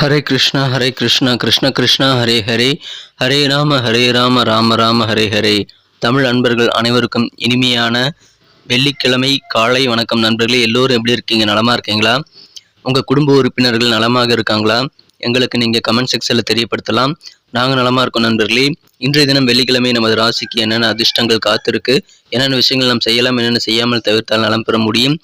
ஹரே கிருஷ்ணா கிருஷ்ண கிருஷ்ணா ஹரே ஹரே, ஹரே ராம ராம ராம ஹரே ஹரே. தமிழ் அன்பர்கள் அனைவருக்கும் இனிமையான வெள்ளிக்கிழமை காலை வணக்கம். நண்பர்களே, எல்லோரும் எப்படி இருக்கீங்க? நலமா இருக்கீங்களா? உங்கள் குடும்ப உறுப்பினர்கள் நலமாக இருக்காங்களா? எங்களுக்கு நீங்கள் கமெண்ட் செக்ஷனில் தெரியப்படுத்தலாம். நாங்கள் நலமாக இருக்கோம் நண்பர்களே. இன்றைய தினம் வெள்ளிக்கிழமை நமது ராசிக்கு என்னென்ன அதிர்ஷ்டங்கள் காத்திருக்கு, என்னென்ன விஷயங்கள் நாம் செய்யலாம், என்னென்ன செய்யாமல் தவிர்த்தால் நலம் பெற முடியும்,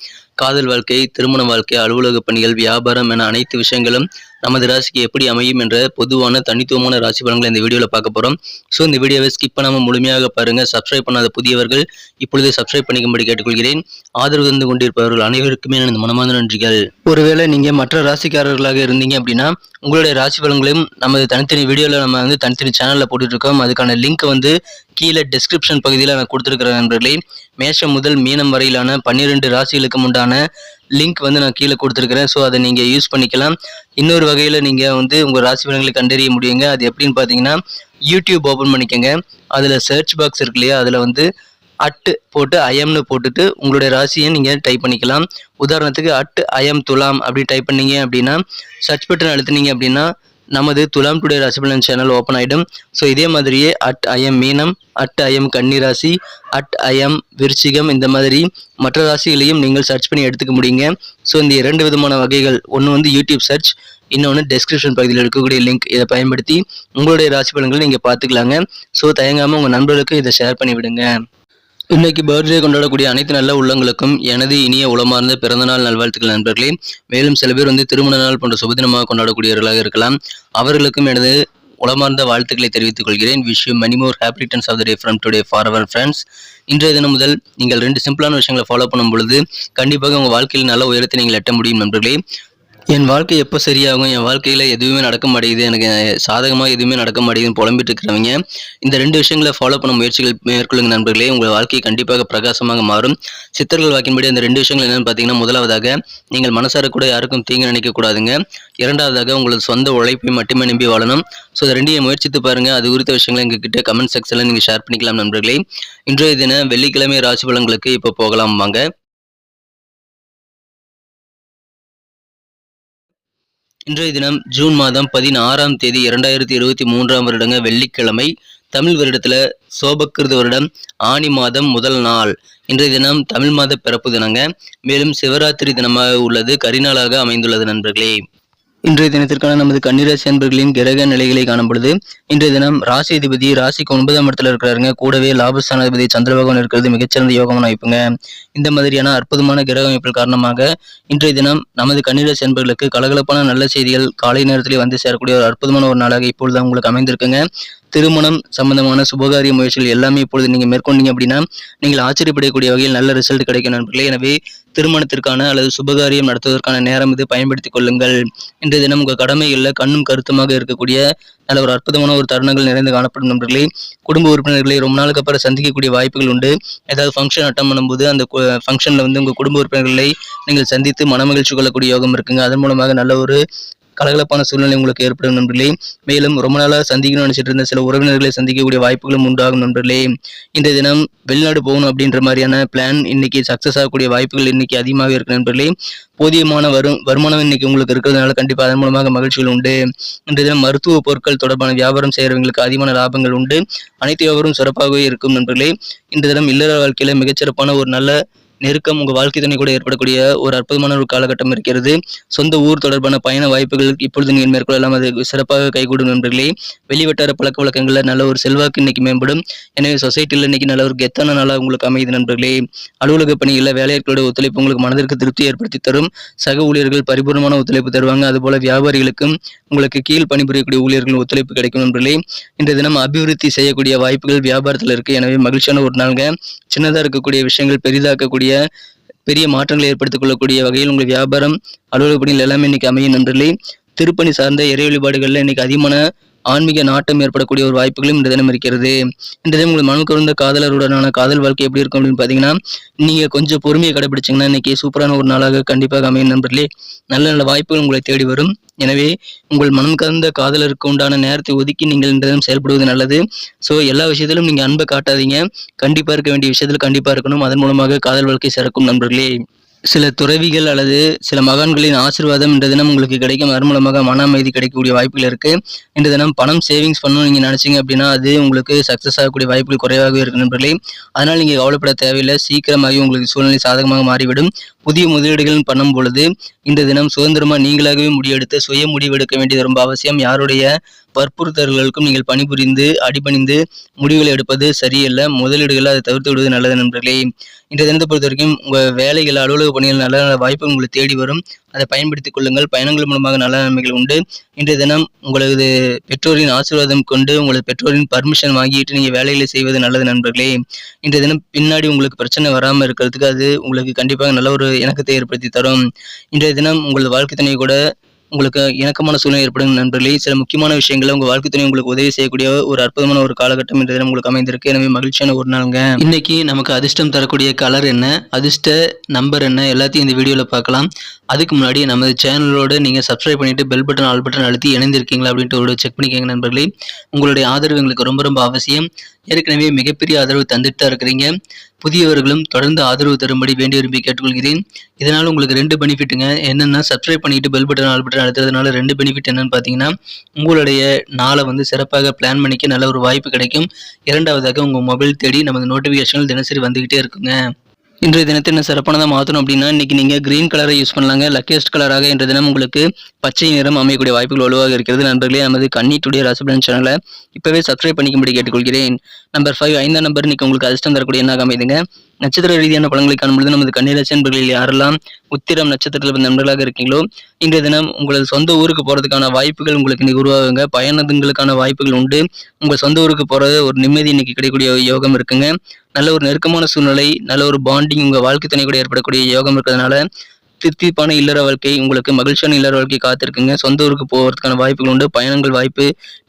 காதல் வாழ்க்கை, திருமண வாழ்க்கை, அலுவலக பணிகள், வியாபாரம் என அனைத்து விஷயங்களும் நமது ராசிக்கு எப்படி அமையும் என்ற பொதுவான தனித்துவமான ராசி பலன்களை இந்த வீடியோவில் பார்க்க போகிறோம். ஸோ இந்த வீடியோவை ஸ்கிப் பண்ணாமல் முழுமையாக பாருங்கள். சப்ஸ்கிரைப் பண்ணாத புதியவர்கள் இப்பொழுதே சப்ஸ்கிரைப் பண்ணிக்கும்படி கேட்டுக்கொள்கிறேன். ஆதரவு தந்து கொண்டிருப்பவர்கள் அனைவருக்குமே எனது மனமார்ந்த நன்றிகள். ஒருவேளை நீங்கள் மற்ற ராசிக்காரர்களாக இருந்தீங்க அப்படின்னா உங்களுடைய ராசி பலன்களையும் நமது தனித்தனி வீடியோவில் நம்ம தனித்தனி சேனலில் போட்டுட்ருக்கோம். அதுக்கான லிங்க் கீழே டிஸ்கிரிப்ஷன் பகுதியில் நான் கொடுத்துருக்கிற நண்பர்களே. மேஷம் முதல் மீனம் வரையிலான 12 ராசிகளுக்கு உண்டான லிங்க் நான் கீழே கொடுத்துருக்கிறேன். ஸோ அதை நீங்கள் யூஸ் பண்ணிக்கலாம். இன்னொரு வகையில் நீங்கள் உங்கள் ராசி பலன்களை கண்டறிய முடியுங்க. அது எப்படின்னு பார்த்தீங்கன்னா, யூடியூப் ஓப்பன் பண்ணிக்கோங்க. அதில் சர்ச் பாக்ஸ் இருக்கு இல்லையா, அதில் அட்டு போட்டு ஐஎம்னு போட்டுட்டு உங்களுடைய ராசியை நீங்கள் டைப் பண்ணிக்கலாம். உதாரணத்துக்கு ஐஎம் துலாம் அப்படி டைப் பண்ணீங்க அப்படின்னா, சர்ச் பட்டன் அழுத்தினீங்க அப்படின்னா நமது துலாம் டுடே ராசி பலன் சேனல் ஓப்பன் ஆகிடும். ஸோ இதே மாதிரியே ஐஎம் மீனம், ஐஎம் கன்னி ராசி, ஐஎம் விருச்சிகம், இந்த மாதிரி மற்ற ராசிகளையும் நீங்கள் சர்ச் பண்ணி எடுத்துக்க முடியுங்க. ஸோ இந்த 2 விதமான வகைகள், ஒன்று யூடியூப் சர்ச், இன்னொன்று டெஸ்கிரிப்ஷன் பகுதியில் இருக்கக்கூடிய லிங்க். இதை பயன்படுத்தி உங்களுடைய ராசி பலன்களை நீங்கள் பார்த்துக்கலாங்க. ஸோ தயங்காமல் உங்கள் நண்பர்களுக்கு இதை ஷேர் பண்ணி விடுங்க. இன்னைக்கு பர்த்டே கொண்டாடக்கூடிய அனைத்து நல்ல உள்ளங்களுக்கும் எனது இனிய உளமார்ந்த பிறந்தநாள் நல்வாழ்த்துக்கள் நண்பர்களே. மேலும் சில பேர் திருமண நாள் போன்ற சுபதினமாக கொண்டாடக்கூடியவர்களாக இருக்கலாம். அவர்களுக்கும் எனது உளமார்ந்த வாழ்த்துக்களை தெரிவித்துக் கொள்கிறேன். Wish you many more happy returns of the day from today for our friends. இன்றைய தினம் முதல் நீங்கள் 2 சிம்பிளான விஷயங்களை ஃபாலோ பண்ணும் பொழுது கண்டிப்பாக உங்கள் வாழ்க்கையில் நல்ல உயரத்தை நீங்கள் எட்ட முடியும் நண்பர்களே. என் வாழ்க்கை எப்போ சரியாகும், என் வாழ்க்கையில் எதுவுமே நடக்க மாட்டேங்குது, எனக்கு சாதகமாக எதுவுமே நடக்க மாட்டேங்குதுன்னு புலம்பிட்டு இருக்கிறவங்க இந்த 2 விஷயங்களை ஃபாலோ பண்ண முயற்சிகள் மேற்கொள்ளுங்க நண்பர்களே. உங்கள் வாழ்க்கை கண்டிப்பாக பிரகாசமாக மாறும். சித்தர்கள் வாக்கின்படி அந்த 2 விஷயங்கள் என்னென்னு பார்த்தீங்கன்னா, முதலாவதாக நீங்கள் மனசார கூட யாருக்கும் தீங்கு நினைக்கக்கூடாதுங்க. இரண்டாவதாக உங்களது சொந்த உழைப்பை மட்டுமே நம்பி வாழணும். ஸோ இந்த 2ஐயும் முயற்சித்து பாருங்கள். அது குறித்த விஷயங்களை எங்ககிட்ட கமெண்ட் செக்ஷனில் நீங்கள் ஷேர் பண்ணிக்கலாம் நண்பர்களே. இன்றைய தினம் வெள்ளிக்கிழமை ராசி பலன்களுக்கு இப்போ போகலாம் வாங்க. இன்றைய தினம் ஜூன் மாதம் 16ஆம் தேதி 2023ஆம் வருடங்க வெள்ளிக்கிழமை. தமிழ் வருடத்தில் சோபக்கிருத வருடம் ஆனி மாதம் முதல் நாள். இன்றைய தினம் தமிழ் மாத பிறப்பு தினங்க. மேலும் சிவராத்திரி தினமாக உள்ளது, கரிநாளாக அமைந்துள்ளது நண்பர்களே. இன்றைய தினத்திற்கான நமது கன்னிராசி அன்பர்களின் கிரக நிலைகளை காணும் பொழுது இன்றைய தினம் ராசி அதிபதி ராசிக்கு 9ஆம் இடத்துல இருக்கிறாருங்க. கூடவே லாபஸ்தானாதிபதி சந்திரபகவான் இருக்கிறது மிகச்சிறந்த யோகமான அமைப்புங்க. இந்த மாதிரியான அற்புதமான கிரக அமைப்புகள் காரணமாக இன்றைய தினம் நமது கன்னிராசி அன்பர்களுக்கு கலகலப்பான நல்ல செய்திகள் காலை நேரத்திலே வந்து சேரக்கூடிய ஒரு அற்புதமான ஒரு நாளாக இப்பொழுது உங்களுக்கு அமைந்திருக்குங்க. திருமணம் சம்பந்தமான சுபகாரிய முயற்சிகள் எல்லாமே இப்பொழுது நீங்கள் மேற்கொண்டீங்க அப்படின்னா நீங்கள் ஆச்சரியப்படக்கூடிய வகையில் நல்ல ரிசல்ட் கிடைக்கும் நண்பர்களே. எனவே திருமணத்திற்கான அல்லது சுபகாரியம் நடத்துவதற்கான நேரம் இது பயன்படுத்திக் கொள்ளுங்கள். இன்றைய தினம் உங்கள் கடமைகளில் கண்ணும் கருத்துமாக இருக்கக்கூடிய நல்ல ஒரு அற்புதமான ஒரு தருணங்கள் நிறைந்து காணப்படும் நண்பர்களே. குடும்ப உறுப்பினர்களை ரொம்ப நாளுக்கு அப்புறம் சந்திக்கக்கூடிய வாய்ப்புகள் உண்டு. ஏதாவது ஃபங்க்ஷன் அட்டன் பண்ணும்போது அந்த ஃபங்க்ஷனில் உங்கள் குடும்ப உறுப்பினர்களை நீங்கள் சந்தித்து மனமகிழ்ச்சி கொள்ளக்கூடிய யோகம் இருக்குங்க. அதன் மூலமாக நல்ல ஒரு கலகலப்பான சூழ்நிலை உங்களுக்கு ஏற்படும் நண்பர்களே. மேலும் ரொம்ப நாளாக சந்திக்கணும்னு நினைச்சிட்டு இருந்த சில உறவினர்களை சந்திக்கக்கூடிய வாய்ப்புகளும் உண்டாகும் நண்பர்களே. இன்றைய தினம் வெளிநாடு போகணும் அப்படின்ற மாதிரியான பிளான் இன்னைக்கு சக்சஸ் ஆகக்கூடிய வாய்ப்புகள் இன்னைக்கு அதிகமாக இருக்கு நண்பர்களே. போதியமான வருமானம் இன்னைக்கு உங்களுக்கு இருக்கிறதுனால கண்டிப்பாக அதன் மூலமாக மகிழ்ச்சிகள் உண்டு. இன்றைய தினம் மருத்துவ பொருட்கள் தொடர்பான வியாபாரம் செய்கிறவங்களுக்கு அதிகமான லாபங்கள் உண்டு. அனைத்து வியாபாரம் சிறப்பாகவே இருக்கும் நண்பர்களே. இன்றைய தினம் இல்லற வாழ்க்கையில மிகச்சிறப்பான ஒரு நல்ல நெருக்கம் உங்கள் வாழ்க்கை துணை கூட ஏற்படக்கூடிய ஒரு அற்புதமான ஒரு காலகட்டம் இருக்கிறது. சொந்த ஊர் தொடர்பான பயண வாய்ப்புகள் இப்பொழுது நீங்கள் மேற்கொள்ளலாம். அது சிறப்பாக கைகூடும் நண்பர்களே. வெளிவட்டார பழக்க வழக்கங்களில் நல்ல ஒரு செல்வாக்கு இன்னைக்கு மேம்படும். எனவே சொசைட்டியில் இன்னைக்கு நல்ல ஒரு கெத்தான நாளாக உங்களுக்கு அமையுது நண்பர்களே. அலுவலக பணிகளில் வேலையாட்களுடைய ஒத்துழைப்பு உங்களுக்கு மனதிற்கு திருப்தி ஏற்படுத்தி தரும். சக ஊழியர்கள் பரிபூர்ணமான ஒத்துழைப்பு தருவாங்க. அதுபோல வியாபாரிகளுக்கும் உங்களுக்கு கீழ் பணிபுரியக்கூடிய ஊழியர்கள் ஒத்துழைப்பு கிடைக்கும் நண்பர்களே. இன்றைய தினம் அபிவிருத்தி செய்யக்கூடிய வாய்ப்புகள் வியாபாரத்தில் இருக்கு. எனவே மகிழ்ச்சியான ஒரு நாளுங்க. சின்னதாக இருக்கக்கூடிய விஷயங்கள் பெரிதாக்கக்கூடிய பெரிய மாற்றங்களை ஏற்படுத்திக் கொள்ளக்கூடிய வகையில் உங்கள் வியாபாரம் அலுவலக பணிகள் எல்லாமே இன்னைக்கு அமையும் நண்பர்களே. திருப்பணி சார்ந்த இறை வழிபாடுகளில் இன்னைக்கு அதிகமான ஆன்மீக நாட்டம் ஏற்படக்கூடிய ஒரு வாய்ப்புகளும் இந்த தினம் இருக்கிறது. இந்த தினம் உங்கள் மனம் கவர்ந்த காதலருடனான காதல் வாழ்க்கை எப்படி இருக்கும் அப்படின்னு பார்த்தீங்கன்னா, நீங்கள் கொஞ்சம் பொறுமையை கடைபிடிச்சிங்கன்னா இன்னைக்கு சூப்பரான ஒரு நாளாக கண்டிப்பாக அமையும் நண்பர்களே. நல்ல நல்ல வாய்ப்புகள் உங்களை தேடி வரும். எனவே உங்கள் மனம் கவர்ந்த காதலருக்கு உண்டான நேரத்தை ஒதுக்கி நீங்கள் இந்த தினம் செயல்படுவது நல்லது. ஸோ எல்லா விஷயத்திலும் நீங்கள் அன்பை காட்டாதீங்க. கண்டிப்பாக இருக்க வேண்டிய விஷயத்தில் கண்டிப்பாக இருக்கணும். அதன் மூலமாக காதல் வாழ்க்கை சிறக்கும் நண்பர்களே. சில துறவிகள் அல்லது சில மகான்களின் ஆசீர்வாதம் இன்ற தினம் உங்களுக்கு கிடைக்கும். அது மூலமாக மன அமைதி கிடைக்கக்கூடிய வாய்ப்புகள் இருக்கு. இன்று தினம் பணம் சேவிங்ஸ் பண்ணணும்னு நீங்க நினைச்சீங்க அப்படின்னா அது உங்களுக்கு சக்சஸ் ஆகக்கூடிய வாய்ப்புகள் குறைவாகவே இருக்கு நண்பர்களே. அதனால் நீங்க கவலைப்பட தேவையில்லை. சீக்கிரமாகவே உங்களுக்கு சூழ்நிலை சாதகமாக மாறிவிடும். புதிய முதலீடுகள் பண்ணும் பொழுது இந்த தினம் சுதந்திரமா நீங்களாகவே முடிவெடுத்து சுய முடிவெடுக்க வேண்டியது ரொம்ப அவசியம். யாருடைய வற்புறுத்தல்களுக்கும் நீங்கள் பணிபுரிந்து அடிபணிந்து முடிவுகளை எடுப்பது சரியல்ல. முதலீடுகளை அதை தவிர்த்து விடுவது நல்லது நண்பர்களே. இன்றைய தினத்தை பொறுத்த வரைக்கும் உங்க வேலைகள் அலுவலக பணிகள் நல்ல நல்ல வாய்ப்பு உங்களை தேடி வரும். அதை பயன்படுத்திக் கொள்ளுங்கள். பயணங்கள் மூலமாக நல்ல நன்மைகள் உண்டு. இன்றைய தினம் உங்களது பெற்றோரின் ஆசீர்வாதம் கொண்டு உங்களது பெற்றோரின் பர்மிஷன் வாங்கிட்டு நீங்க வேலைகளை செய்வது நல்லது நண்பர்களே. இன்றைய தினம் பின்னாடி உங்களுக்கு பிரச்சனை வராமல் இருக்கிறதுக்கு அது உங்களுக்கு கண்டிப்பாக நல்ல ஒரு இணக்கத்தை ஏற்படுத்தி தரும். இன்றைய தினம் உங்களது வாழ்க்கை துணை கூட உங்களுக்கு இணக்கமான சூழ்நிலை ஏற்படும் நண்பர்களே. சில முக்கியமான விஷயங்களை உங்க வாழ்க்கை துணை உங்களுக்கு உதவி செய்யக்கூடிய ஒரு அற்புதமான ஒரு காலகட்டம் இன்றைய தினம் உங்களுக்கு அமைந்திருக்கு. எனவே மகிழ்ச்சியான ஒரு நாளுங்க. இன்னைக்கு நமக்கு அதிர்ஷ்டம் தரக்கூடிய கலர் என்ன, அதிர்ஷ்ட நம்பர் என்ன, எல்லாத்தையும் இந்த வீடியோல பார்க்கலாம். அதுக்கு முன்னாடி நமது சேனலோட நீங்க சப்ஸ்கிரைப் பண்ணிட்டு பெல் பட்டன் ஆல் பட்டன் அழுத்தி இணைந்திருக்கீங்களா அப்படின்ட்டு ஒரு செக் பண்ணிக்கோங்க நண்பர்களே. உங்களுடைய ஆதரவு எங்களுக்கு ரொம்ப ரொம்ப அவசியம். ஏற்கனவே மிகப்பெரிய ஆதரவு தந்துட்டு தான் இருக்கிறீங்க. புதியவர்களும் தொடர்ந்து ஆதரவு தரும்படி வேண்டி விரும்பி கேட்டுக்கொள்கிறேன். இதனால உங்களுக்கு 2 பெனிஃபிட்டுங்க. என்னன்னா சப்ஸ்கிரைப் பண்ணிட்டு பெல் பட்டன் ஆல் பட்டன் அழுத்துறதுனால 2 பெனிஃபிட் என்னன்னு பார்த்தீங்கன்னா, உங்களுடைய நாளை சிறப்பாக பிளான் பண்ணிக்க நல்ல ஒரு வாய்ப்பு கிடைக்கும். இரண்டாவதாக உங்க மொபைல் தேடி நமது நோட்டிஃபிகேஷன்கள் தினசரி வந்துகிட்டே இருக்குங்க. இன்றைய தினத்தை என்ன சிறப்பானதாக மாற்றணும் அப்படின்னா, இன்னைக்கு நீங்கள் கிரீன் கலரை யூஸ் பண்ணலாங்க. லக்கியஸ்ட் கலராக இன்றைய தினம் உங்களுக்கு பச்சை நிறம் அமையக்கூடிய வாய்ப்புகள் வலுவாக இருக்கிறது. நண்பர்களே, நமது கன்னி டுடே ராசிபலன் சேனலை இப்போவே சப்ஸ்கிரைப் பண்ணிக்கும்படி கேட்டுக்கொள்கிறேன். நம்பர் 5 5ஆம் நம்பர் இன்னைக்கு உங்களுக்கு அதிர்ஷ்டம் தரக்கூடிய எண்ணாக அமைதுங்க. நட்சத்திர ரீதியான பலன்களை காணும்பொழுது நமது கன்னிராசி நண்பர்களில் யாரெல்லாம் உத்திரம் நட்சத்திரத்தில் நண்பர்களாக இருக்கீங்களோ இன்றைய தினம் உங்களது சொந்த ஊருக்கு போகிறதுக்கான வாய்ப்புகள் உங்களுக்கு இன்னைக்கு உருவாகுங்க. பயணங்களுக்கான வாய்ப்புகள் உண்டு. உங்கள் சொந்த ஊருக்கு போகிறது ஒரு நிம்மதி இன்னைக்கு கிடைக்கக்கூடிய யோகம் இருக்குங்க. நல்ல ஒரு நெருக்கமான சூழ்நிலை, நல்ல ஒரு பாண்டிங் உங்கள் வாழ்க்கை துணை கூட ஏற்படக்கூடிய யோகம் இருக்கிறதுனால திருப்திப்பான இல்லற வாழ்க்கை உங்களுக்கு மகிழ்ச்சியான இல்லற வாழ்க்கை காத்திருக்குங்க. சொந்த ஊருக்கு போவதற்கான வாய்ப்புகள் உண்டு. பயணங்கள் வாய்ப்பு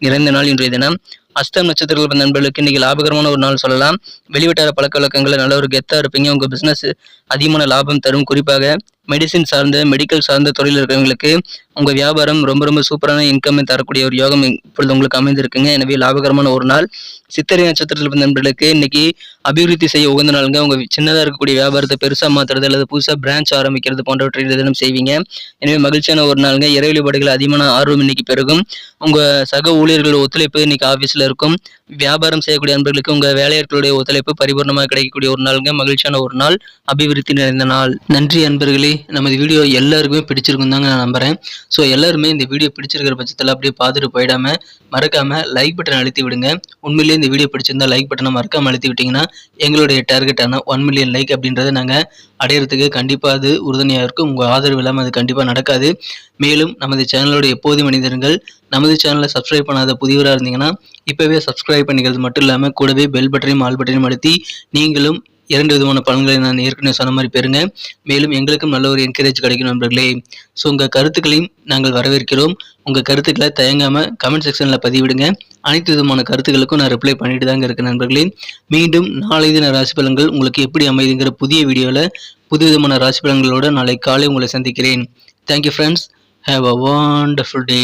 நிறைந்த நாள் இன்றைய தினம். அஸ்தம் நட்சத்திரங்கள் நண்பர்களுக்கு இன்னைக்கு லாபகரமான ஒரு நாள் சொல்லலாம். வெளிவட்டார பழக்க வழக்கங்களை நல்ல ஒரு கெத்தா இருப்பீங்க. உங்க பிசினஸ் அதிகமான லாபம் தரும். குறிப்பாக மெடிசின் சார்ந்த மெடிக்கல் சார்ந்த தொழில் இருக்கிறவங்களுக்கு உங்க வியாபாரம் ரொம்ப ரொம்ப சூப்பரான இன்கம் தரக்கூடிய ஒரு யோகம் இப்பொழுது உங்களுக்கு அமைந்திருக்குங்க. எனவே லாபகரமான ஒரு நாள். சித்திரை நட்சத்திரத்தில் நண்பர்களுக்கு இன்னைக்கு அபிவிருத்தி செய்ய உகந்த நாளுங்க. உங்க சின்னதா இருக்கக்கூடிய வியாபாரத்தை பெருசா மாத்துறது அல்லது புதுசா பிரான்ச் ஆரம்பிக்கிறது போன்றவற்றை தினம் செய்வீங்க. எனவே மகிழ்ச்சியான ஒரு நாளுங்க. இறை வழிபாடுகள் அதிகமான ஆர்வம் இன்னைக்கு பெருகும். உங்க சக ஊழியர்களோட ஒத்துழைப்பு இன்னைக்கு ஆபீஸ்ல இருக்கும். வியாபாரம் செய்யக்கூடிய நண்பர்களுக்கு உங்க வேலையாட்களுடைய ஒத்துழைப்பு பரிபூர்ணமாக கிடைக்கக்கூடிய ஒரு நாளுங்க. மகிழ்ச்சியான ஒரு நாள், அபிவிருத்தி நிறைந்த நாள். நன்றி அன்பர்களே. நமது வீடியோ எல்லாருக்குமே பிடிச்சிருக்கும் தாங்க நான் நம்புறேன். ஸோ எல்லாருமே இந்த வீடியோ பிடிச்சிருக்கிற பட்சத்தில் அப்படியே பார்த்துட்டு போயிடாம மறக்காம லைக் பட்டன் அழுத்தி விடுங்க. உண்மையிலேயே இந்த வீடியோ பிடிச்சிருந்தா லைக் பட்டனை மறக்காம அழுத்தி விட்டீங்கன்னா எங்களுடைய டார்கெட்டான 1 மில்லியன் லைக் அப்படின்றத நாங்கள் அடையிறதுக்கு கண்டிப்பாக அது உறுதுணையாக இருக்கும். உங்கள் ஆதரவு இல்லாமல் அது கண்டிப்பாக நடக்காது. மேலும் நமது சேனலோட எப்போதும் மனிதர்கள் நமது சேனலை சப்ஸ்கிரைப் பண்ணாத புதியவராக இருந்தீங்கன்னா இப்போவே சப்ஸ்கிரைப் பண்ணிக்கிறது மட்டும் இல்லாமல் கூடவே பெல் பட்டனையும் ஆல் பட்டனையும் அழுத்தி நீங்களும் 2 விதமான பலன்களை நான் ஏற்கனவே சொன்ன மாதிரி பெறுங்க. மேலும் எங்களுக்கும் நல்ல ஒரு என்கரேஜ் கிடைக்கும் நண்பர்களே. ஸோ உங்கள் கருத்துக்களையும் நாங்கள் வரவேற்கிறோம். உங்கள் கருத்துக்களை தயங்காமல் கமெண்ட் செக்ஷனில் பதிவிடுங்க. அனைத்து விதமான கருத்துக்களுக்கும் நான் ரிப்ளை பண்ணிட்டு தாங்க இருக்கேன் நண்பர்களே. மீண்டும் நாளை தின ராசி பலன்கள் உங்களுக்கு எப்படி அமைதுங்கிற புதிய வீடியோவில் புது விதமான ராசி பலன்களோடு நாளை காலை உங்களை சந்திக்கிறேன். Thank you friends. Have a wonderful day.